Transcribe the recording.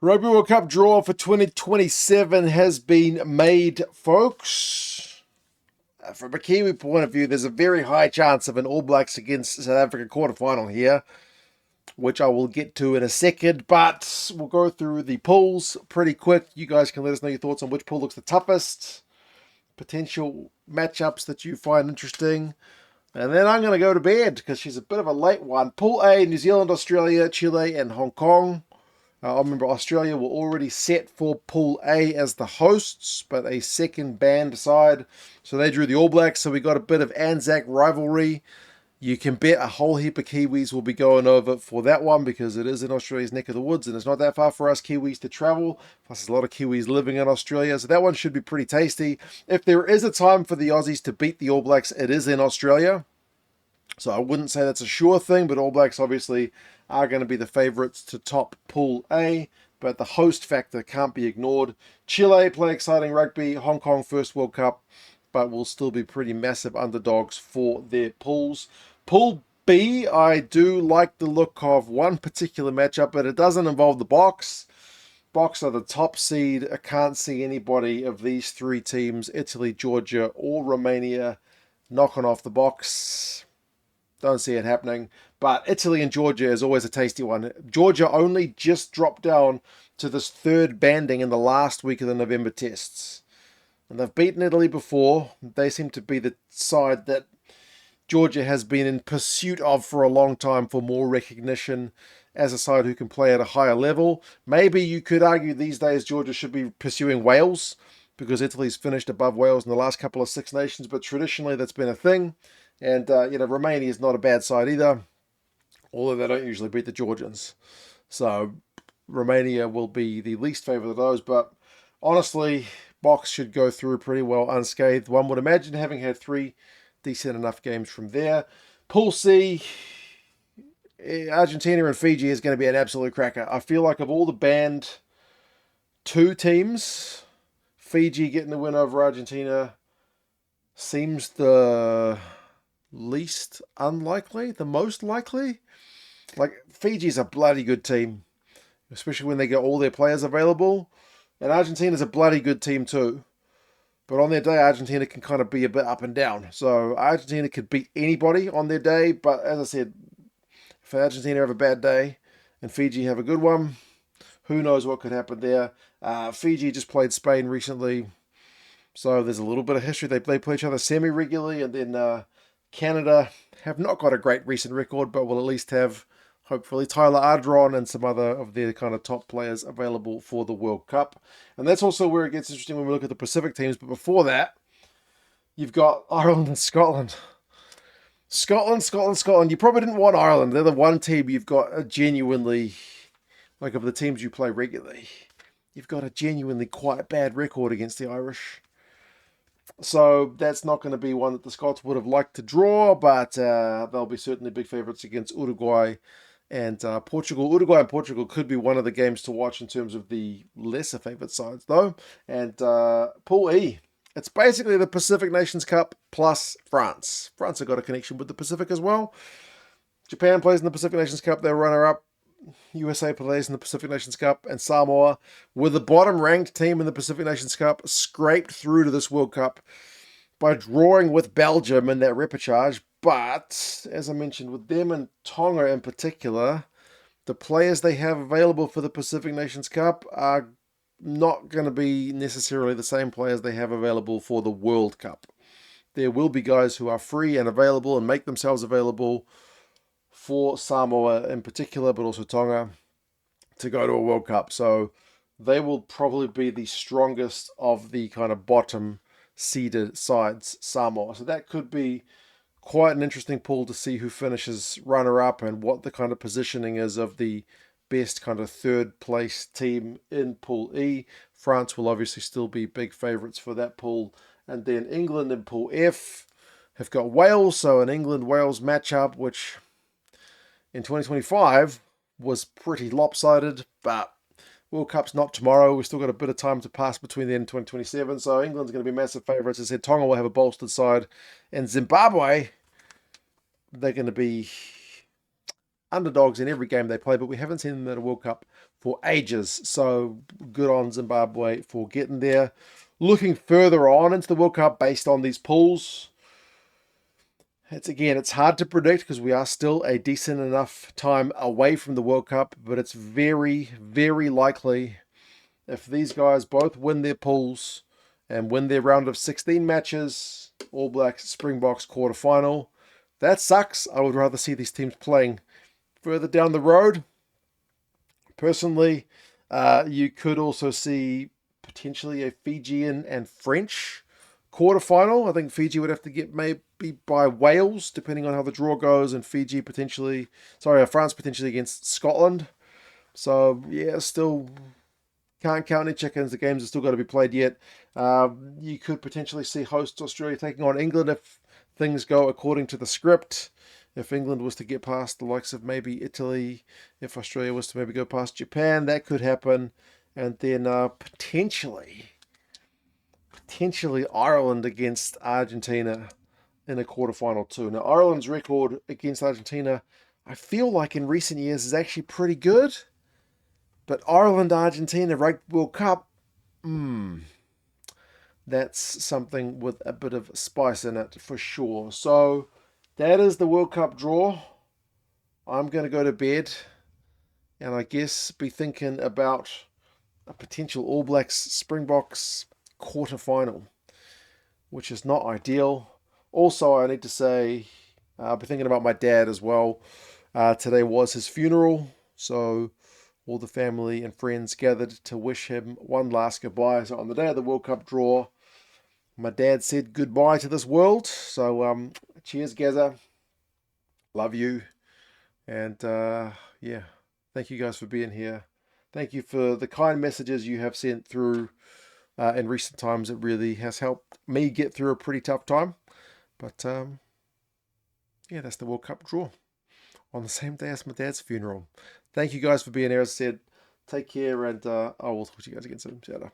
Rugby World Cup draw for 2027 has been made, folks. From a Kiwi point of view, there's a very high chance of an All Blacks against South Africa quarterfinal here, which I will get to in a second, but we'll go through the pools pretty quick. You guys can let us know your thoughts on which pool looks the toughest, potential matchups that you find interesting. And then I'm going to go to bed because she's a bit of a late one. Pool A, New Zealand, Australia, Chile, and Hong Kong. I remember Australia were already set for Pool A as the hosts, but a second banned side. So they drew the All Blacks, so we got a bit of Anzac rivalry. You can bet a whole heap of Kiwis will be going over for that one because it is in Australia's neck of the woods and it's not that far for us Kiwis to travel. Plus, there's a lot of Kiwis living in Australia, so that one should be pretty tasty. If there is a time for the Aussies to beat the All Blacks, it is in Australia. So I wouldn't say that's a sure thing, but All Blacks obviously are going to be the favourites to top Pool A, but the host factor can't be ignored. Chile play exciting rugby, Hong Kong first World Cup, but will still be pretty massive underdogs for their pools. Pool B, I do like the look of one particular matchup, but it doesn't involve the Box. Box are the top seed. I can't see anybody of these three teams, Italy, Georgia, or Romania, knocking off the Box. Don't see it happening. But Italy and Georgia is always a tasty one. Georgia only just dropped down to this third banding in the last week of the November tests. And they've beaten Italy before. They seem to be the side that Georgia has been in pursuit of for a long time for more recognition as a side who can play at a higher level. Maybe you could argue these days Georgia should be pursuing Wales because Italy's finished above Wales in the last couple of Six Nations, but traditionally that's been a thing. And, Romania is not a bad side either, although they don't usually beat the Georgians. So Romania will be the least favourite of those, but honestly, Box should go through pretty well unscathed. One would imagine, having had three decent enough games from there. Pool C, Argentina and Fiji is going to be an absolute cracker. I feel like of all the banned two teams, Fiji getting the win over Argentina seems the least unlikely, the most likely. Like, Fiji's a bloody good team, especially when they get all their players available. And Argentina's a bloody good team too. But on their day, Argentina can kind of be a bit up and down. So Argentina could beat anybody on their day. But as I said, if Argentina have a bad day and Fiji have a good one, who knows what could happen there. Fiji just played Spain recently. So there's a little bit of history. They play each other semi-regularly. And then Canada have not got a great recent record, but will at least have, hopefully, Tyler Ardron and some other of their kind of top players available for the World Cup. And that's also where it gets interesting when we look at the Pacific teams. But before that, you've got Ireland and Scotland. Scotland. You probably didn't want Ireland. They're the one team you've got a genuinely, like of the teams you play regularly, you've got a genuinely quite bad record against the Irish. So that's not going to be one that the Scots would have liked to draw, but they'll be certainly big favourites against Uruguay and Portugal. Uruguay and Portugal could be one of the games to watch in terms of the lesser favourite sides, though. And Pool E, it's basically the Pacific Nations Cup plus France. France have got a connection with the Pacific as well. Japan plays in the Pacific Nations Cup. They're runner-up. USA plays in the Pacific Nations Cup, and Samoa, with the bottom-ranked team in the Pacific Nations Cup, scraped through to this World Cup by drawing with Belgium in that repechage. But, as I mentioned, with them and Tonga in particular, the players they have available for the Pacific Nations Cup are not going to be necessarily the same players they have available for the World Cup. There will be guys who are free and available and make themselves available for Samoa in particular, but also Tonga, to go to a World Cup. So they will probably be the strongest of the kind of bottom seeded sides, Samoa. So that could be quite an interesting pool to see who finishes runner-up and what the kind of positioning is of the best kind of third place team in Pool E. France will obviously still be big favourites for that pool. And then England in Pool F have got Wales, so an England-Wales matchup, which in 2025 was pretty lopsided, but World Cup's not tomorrow. We've still got a bit of time to pass between then and 2027, so England's going to be massive favourites. As I said, Tonga will have a bolstered side, and Zimbabwe, they're going to be underdogs in every game they play, but we haven't seen them at a World Cup for ages. So good on Zimbabwe for getting there. Looking further on into the World Cup based on these pools, it's hard to predict because we are still a decent enough time away from the World Cup, but it's very, very likely if these guys both win their pools and win their round of 16 matches, All Blacks, Springboks quarterfinal. That sucks. I would rather see these teams playing further down the road. Personally, you could also see potentially a Fijian and French quarterfinal. I think Fiji would have to get maybe by Wales, depending on how the draw goes, and France potentially against Scotland. So, yeah, still can't count any chickens. The games have still got to be played yet. You could potentially see host Australia taking on England if things go according to the script. If England was to get past the likes of maybe Italy, if Australia was to maybe go past Japan, that could happen. And then potentially Ireland against Argentina in a quarterfinal too. Now, Ireland's record against Argentina, I feel like in recent years is actually pretty good. But Ireland-Argentina Rugby World Cup, that's something with a bit of spice in it for sure. So that is the World Cup draw. I'm going to go to bed and I guess be thinking about a potential All Blacks Springboks quarterfinal, which is not ideal. Also, I need to say, I'll be thinking about my dad as well. Today was his funeral, so all the family and friends gathered to wish him one last goodbye. So on the day of the World Cup draw, my dad said goodbye to this world. So cheers, Gaza. Love you. And yeah, thank you guys for being here. Thank you for the kind messages you have sent through in recent times. It really has helped me get through a pretty tough time. But yeah, that's the World Cup draw on the same day as my dad's funeral. Thank you guys for being here. As I said, take care, and I will talk to you guys again soon. See you later.